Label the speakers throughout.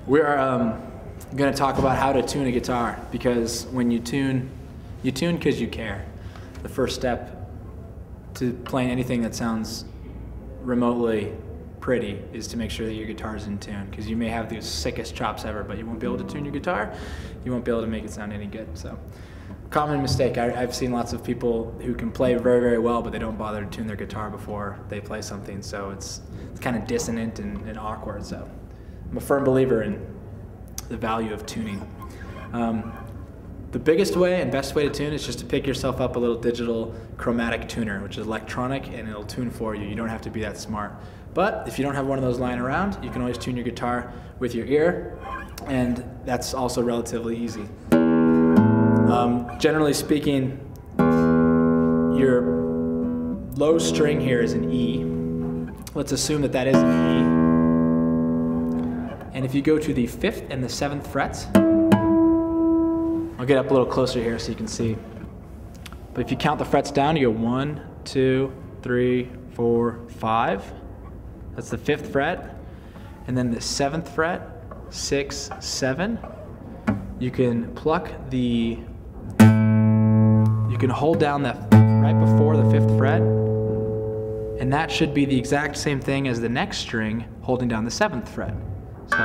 Speaker 1: We're going to talk about how to tune a guitar, because when you tune because you care. The first step to playing anything that sounds remotely pretty is to make sure that your guitar is in tune, because you may have the sickest chops ever, but you won't be able to tune your guitar. You won't be able to make it sound any good. So, common mistake. I've seen lots of people who can play very, very well, but they don't bother to tune their guitar before they play something. So it's kind of dissonant and awkward. So I'm a firm believer in the value of tuning. The biggest way and best way to tune is just to pick yourself up a little digital chromatic tuner, which is electronic, and it'll tune for you. You don't have to be that smart. But if you don't have one of those lying around, you can always tune your guitar with your ear, and that's also relatively easy. Generally speaking, your low string here is an E. Let's assume that that is an E. And if you go to the 5th and the 7th frets, I'll get up a little closer here so you can see. But if you count the frets down, you go 1, 2, 3, 4, 5. That's the 5th fret. And then the 7th fret, 6, 7. You can pluck the, you can hold down that right before the 5th fret, and that should be the exact same thing as the next string holding down the 7th fret. So,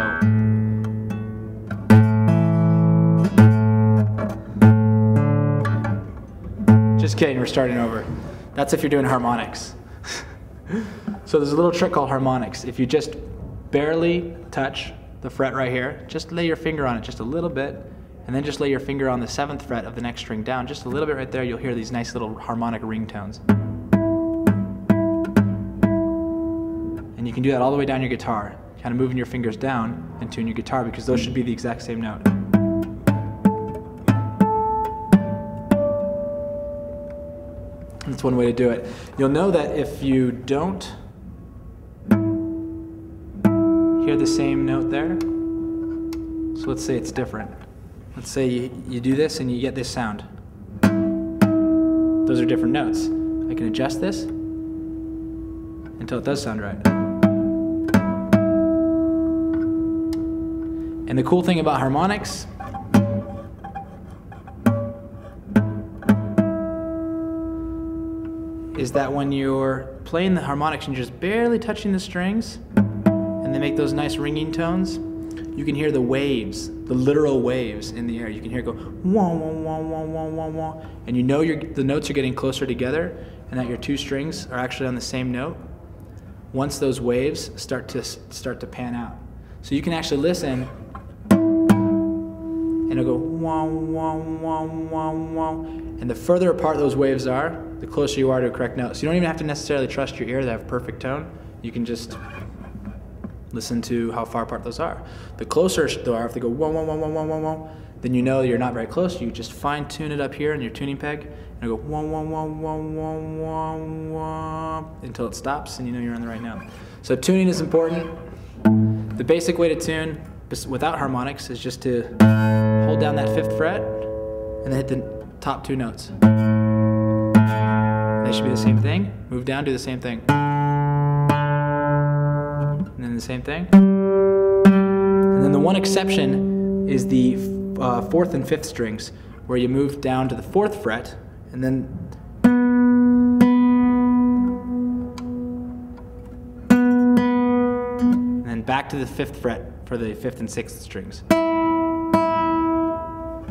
Speaker 1: just kidding, we're starting over. That's if you're doing harmonics. So there's a little trick called harmonics. If you just barely touch the fret right here, just lay your finger on it just a little bit, and then just lay your finger on the 7th fret of the next string down, just a little bit right there, you'll hear these nice little harmonic ringtones. And you can do that all the way down your guitar, kind of moving your fingers down and tune your guitar, because those should be the exact same note. That's one way to do it. You'll know that if you don't hear the same note there, so let's say it's different. Let's say you do this and you get this sound. Those are different notes. I can adjust this until it does sound right. And the cool thing about harmonics is that when you're playing the harmonics and you're just barely touching the strings, and they make those nice ringing tones, you can hear the waves, the literal waves in the air. You can hear it go wah, wah, wah, wah, wah, wah, wah. And you know the notes are getting closer together, and that your two strings are actually on the same note once those waves start to pan out. So you can actually listen, and it'll go wah, wah, wah, wah, wah. And the further apart those waves are, the closer you are to a correct note. So you don't even have to necessarily trust your ear to have perfect tone. You can just listen to how far apart those are. The closer they are, if they go wah, wah, wah, wah, wah, wah, wah, then you know you're not very close. You just fine tune it up here in your tuning peg, and it'll go wah, wah, wah, wah, wah, wah, wah, until it stops, and you know you're on the right note. So tuning is important. The basic way to tune without harmonics is just to hold down that 5th fret and then hit the top 2 notes. They should be the same thing. Move down, do the same thing. And then the same thing. And then the one exception is the 4th and 5th strings, where you move down to the 4th fret and then back to the 5th fret for the 5th and 6th strings. And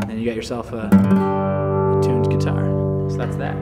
Speaker 1: then you got yourself a tuned guitar. So that's that.